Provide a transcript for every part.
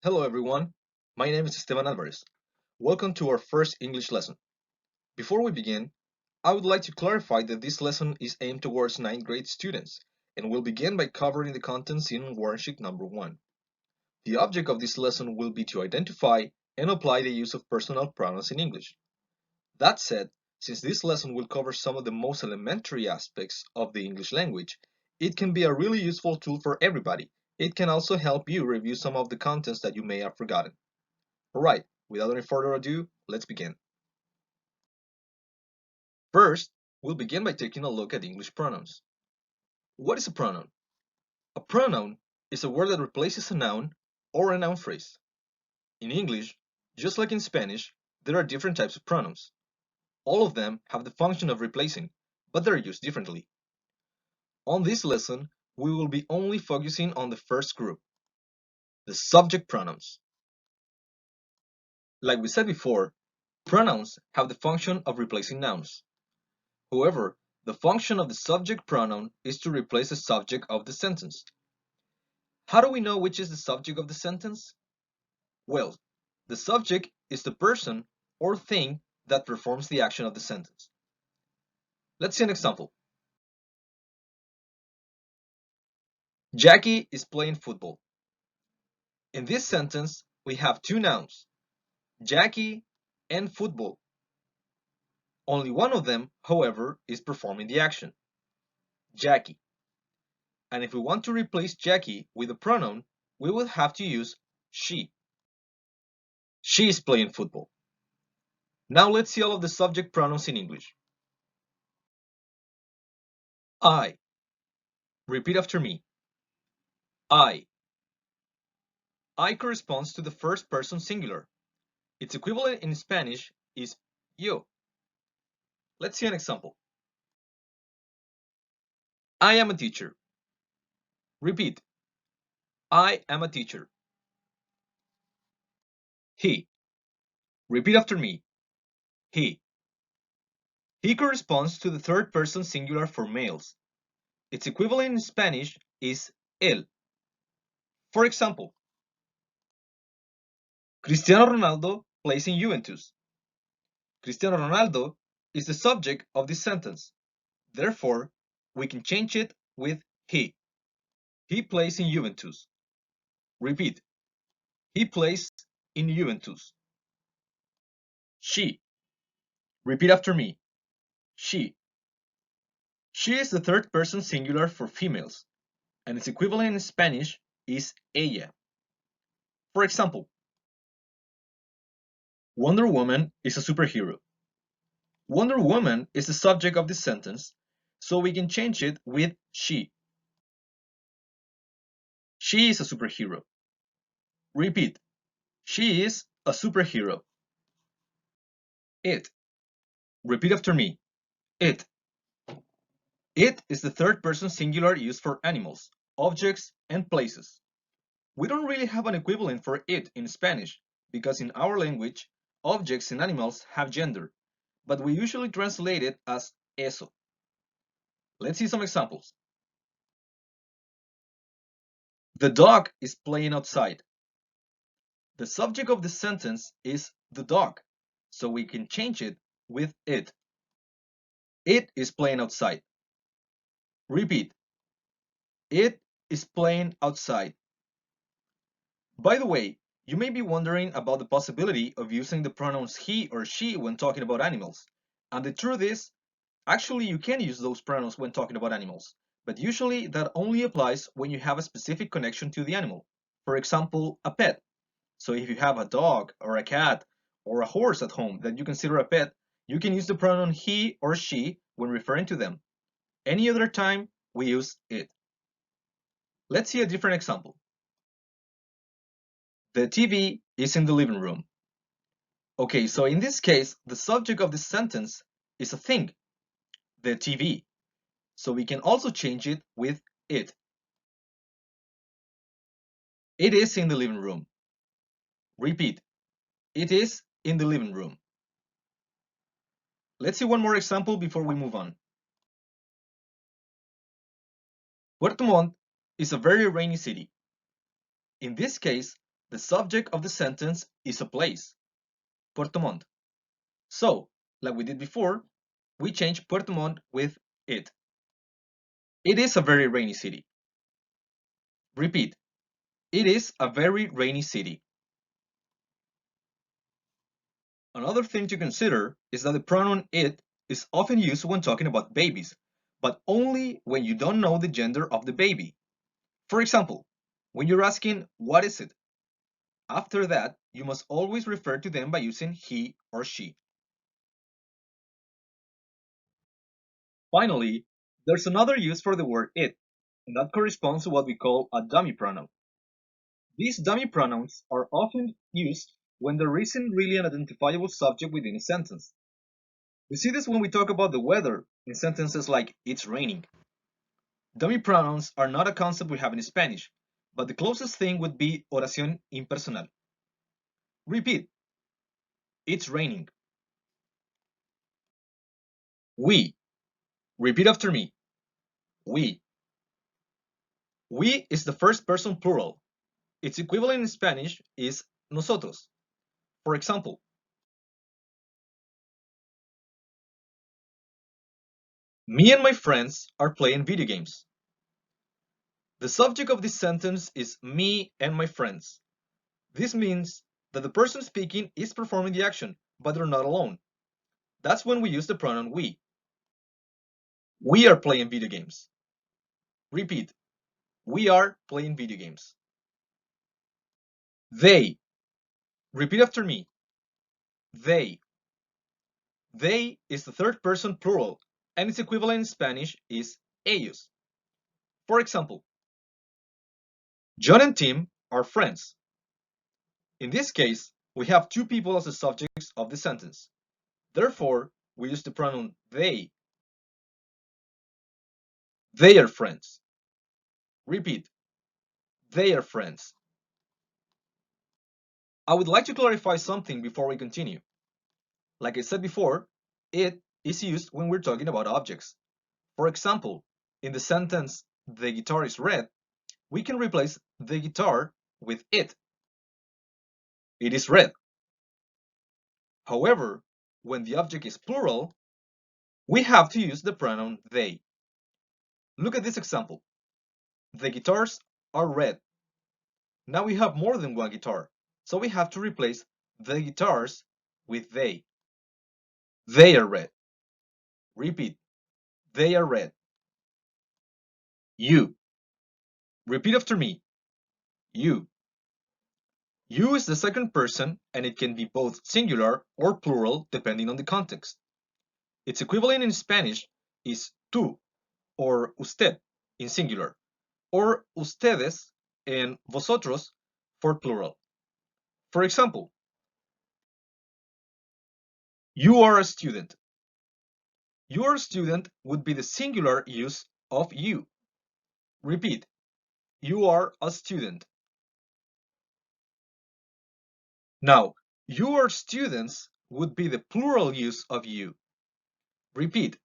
Hello everyone, my name is Esteban Alvarez. Welcome to our first English lesson. Before we begin, I would like to clarify that this lesson is aimed towards 9th grade students and will begin by covering the contents in worksheet number 1. The object of this lesson will be to identify and apply the use of personal pronouns in English. That said, since this lesson will cover some of the most elementary aspects of the English language, it can be a really useful tool for everybody. It can also help you review some of the contents that you may have forgotten. Alright, without any further ado, let's begin. First, we'll begin by taking a look at English pronouns. What is a pronoun? A pronoun is a word that replaces a noun or a noun phrase. In English, just like in Spanish, there are different types of pronouns. All of them have the function of replacing, but they're used differently. On this lesson, we will be only focusing on the first group, the subject pronouns. Like we said before, pronouns have the function of replacing nouns. However, the function of the subject pronoun is to replace the subject of the sentence. How do we know which is the subject of the sentence? Well, the subject is the person or thing that performs the action of the sentence. Let's see an example. Jackie is playing football. In this sentence, we have two nouns, Jackie and football. Only one of them, however, is performing the action, Jackie. And if we want to replace Jackie with a pronoun, we would have to use she. She is playing football. Now let's see all of the subject pronouns in English. I. Repeat after me. I. I corresponds to the first person singular. Its equivalent in Spanish is yo. Let's see an example. I am a teacher. Repeat. I am a teacher. He. Repeat after me. He. He corresponds to the third person singular for males. Its equivalent in Spanish is él. For example, Cristiano Ronaldo plays in Juventus. Cristiano Ronaldo is the subject of this sentence. Therefore, we can change it with he. He plays in Juventus. Repeat. He plays in Juventus. She. Repeat after me. She. She is the third person singular for females, and its equivalent in Spanish is ella. For example, Wonder Woman is a superhero. Wonder Woman is the subject of this sentence, so we can change it with she. She is a superhero. Repeat. She is a superhero. It. Repeat after me. It. It is the third person singular used for animals, objects, and places. We don't really have an equivalent for it in Spanish, because in our language, objects and animals have gender, but we usually translate it as eso. Let's see some examples. The dog is playing outside. The subject of the sentence is the dog, so we can change it with it. It is playing outside. Repeat. It is playing outside. By the way, you may be wondering about the possibility of using the pronouns he or she when talking about animals. And the truth is, actually you can use those pronouns when talking about animals, but usually that only applies when you have a specific connection to the animal. For example, a pet. So if you have a dog or a cat or a horse at home that you consider a pet, you can use the pronoun he or she when referring to them. Any other time, we use it. Let's see a different example. The TV is in the living room. Okay, so in this case, the subject of this sentence is a thing, the TV. So we can also change it with it. It is in the living room. Repeat. It is in the living room. Let's see one more example before we move on. Puerto Montt is a very rainy city. In this case, The subject of the sentence is a place, Puerto Montt. So, like we did before, we change Puerto Montt with it. It is a very rainy city. Repeat. It is a very rainy city. Another thing to consider is that the pronoun it is often used when talking about babies, but only when you don't know the gender of the baby. For example, when you're asking, what is it? After that, you must always refer to them by using he or she. Finally, there's another use for the word it, and that corresponds to what we call a dummy pronoun. These dummy pronouns are often used when there isn't really an identifiable subject within a sentence. We see this when we talk about the weather in sentences like it's raining. Dummy pronouns are not a concept we have in Spanish, but the closest thing would be oración impersonal. Repeat. It's raining. We. Repeat after me. We. We is the first person plural. Its equivalent in Spanish is nosotros. For example, me and my friends are playing video games. The subject of this sentence is me and my friends. This means that the person speaking is performing the action, but they're not alone. That's when we use the pronoun we. We are playing video games. Repeat. We are playing video games. They. Repeat after me. They. They is the third person plural, and its equivalent in Spanish is ellos. For example, John and Tim are friends. In this case, we have two people as the subjects of the sentence. Therefore, we use the pronoun they. They are friends. Repeat. They are friends. I would like to clarify something before we continue. Like I said before, it is used when we're talking about objects. For example, in the sentence, the guitar is red, we can replace the guitar with it. It is red. However, when the object is plural, we have to use the pronoun they. Look at this example. The guitars are red. Now we have more than one guitar, so we have to replace the guitars with they. They are red. Repeat. They are red. You. Repeat after me. You. You is the second person, and it can be both singular or plural depending on the context. Its equivalent in Spanish is tú or usted in singular, or ustedes and vosotros for plural. For example, you are a student. Your student would be the singular use of you. Repeat, you are a student. Now, your students would be the plural use of you. Repeat,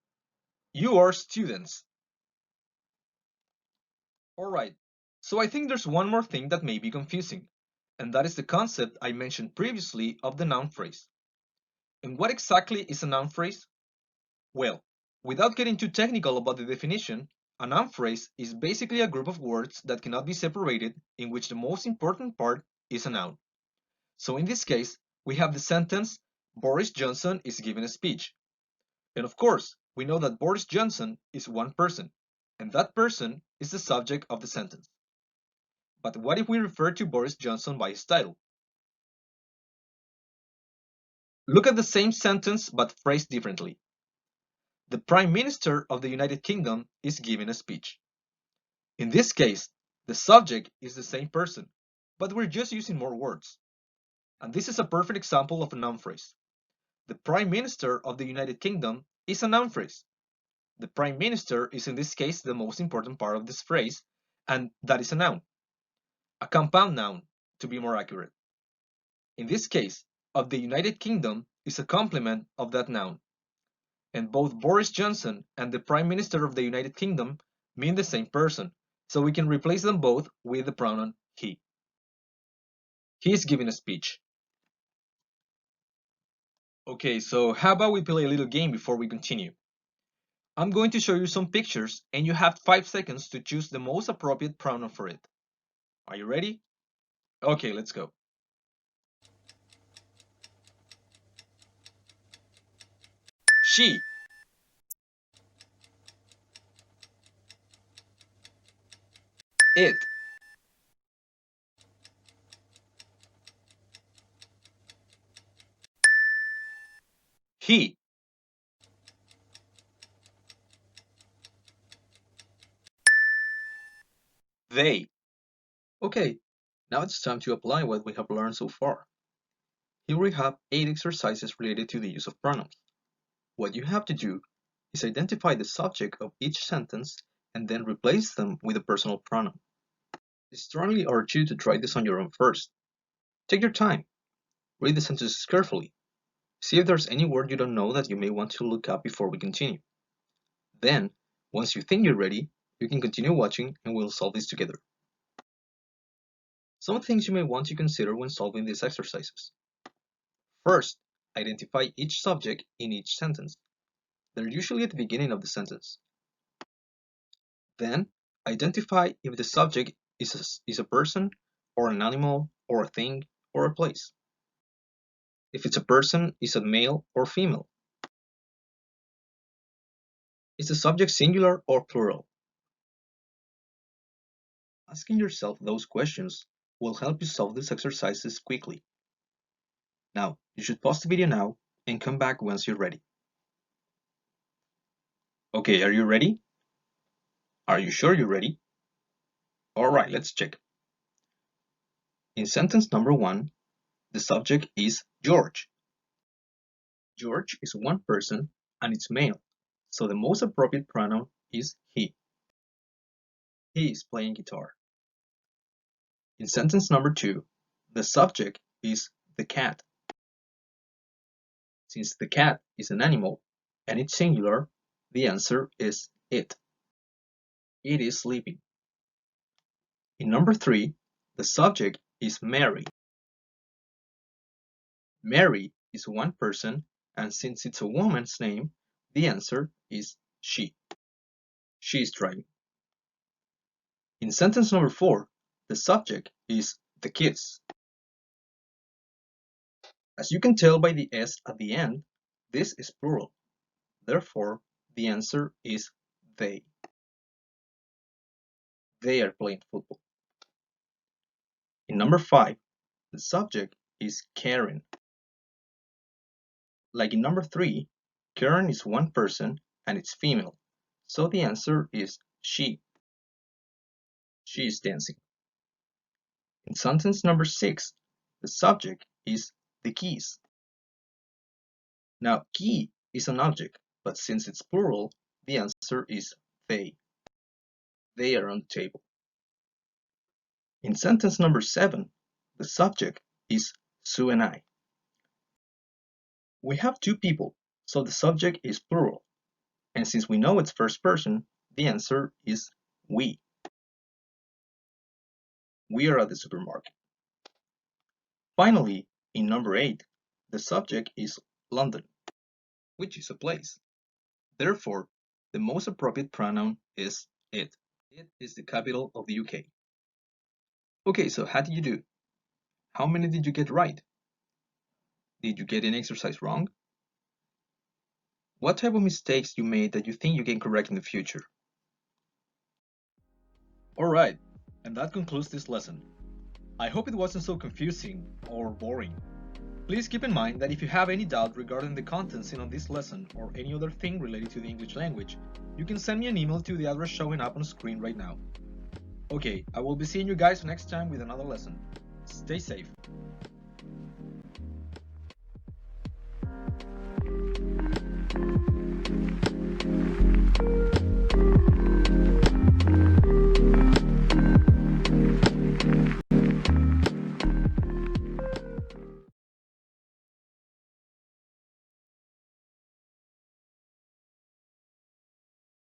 you are students. Alright, so I think there's one more thing that may be confusing, and that is the concept I mentioned previously of the noun phrase. And what exactly is a noun phrase? Well, without getting too technical about the definition, a noun phrase is basically a group of words that cannot be separated, in which the most important part is a noun. So in this case, we have the sentence, Boris Johnson is giving a speech. And of course, we know that Boris Johnson is one person, and that person is the subject of the sentence. But what if we refer to Boris Johnson by his title? Look at the same sentence but phrased differently. The Prime Minister of the United Kingdom is giving a speech. In this case, the subject is the same person, but we're just using more words. And this is a perfect example of a noun phrase. The Prime Minister of the United Kingdom is a noun phrase. The Prime Minister is in this case the most important part of this phrase, and that is a noun. A compound noun, to be more accurate. In this case, of the United Kingdom is a complement of that noun. And both Boris Johnson and the Prime Minister of the United Kingdom mean the same person, so we can replace them both with the pronoun he. He is giving a speech. Okay, so how about we play a little game before we continue? I'm going to show you some pictures and you have 5 seconds to choose the most appropriate pronoun for it. Are you ready? Okay, let's go. She. It. He. They. Okay, now it's time to apply what we have learned so far. Here we have 8 exercises related to the use of pronouns. What you have to do is identify the subject of each sentence and then replace them with a personal pronoun. I strongly urge you to try this on your own first. Take your time. Read the sentences carefully. See if there's any word you don't know that you may want to look up before we continue. Then, once you think you're ready, you can continue watching and we'll solve this together. Some things you may want to consider when solving these exercises. First, identify each subject in each sentence. They're usually at the beginning of the sentence. Then, identify if the subject is a person, or an animal, or a thing, or a place. If it's a person, is it male or female? Is the subject singular or plural? Asking yourself those questions will help you solve these exercises quickly. Now, you should pause the video now and come back once you're ready. Okay, are you ready? Are you sure you're ready? Alright, let's check. In sentence number 1, the subject is George. George is one person and it's male, so the most appropriate pronoun is he. He is playing guitar. In sentence number 2, the subject is the cat. Since the cat is an animal and it's singular, the answer is it. It is sleeping. In number 3, the subject is Mary. Mary is one person, and since it's a woman's name, the answer is she. She is driving. In sentence number 4, the subject is the kids. As you can tell by the S at the end, this is plural. Therefore, the answer is they. They are playing football. In number 5, the subject is Karen. Like in number 3, Karen is one person and it's female, so the answer is she. She is dancing. In sentence number 6, the subject is the keys. Now, key is an object, but since it's plural, the answer is they. They are on the table. In sentence number 7, the subject is Sue and I. We have 2 people, so the subject is plural. And since we know it's first person, the answer is we. We are at the supermarket. Finally, in number 8, the subject is London, which is a place. Therefore, the most appropriate pronoun is it. It is the capital of the UK. Okay, so how did you do? How many did you get right? Did you get an exercise wrong? What type of mistakes you made that you think you can correct in the future? Alright, and that concludes this lesson. I hope it wasn't so confusing or boring. Please keep in mind that if you have any doubt regarding the contents in on this lesson or any other thing related to the English language, you can send me an email to the address showing up on screen right now. Okay, I will be seeing you guys next time with another lesson. Stay safe.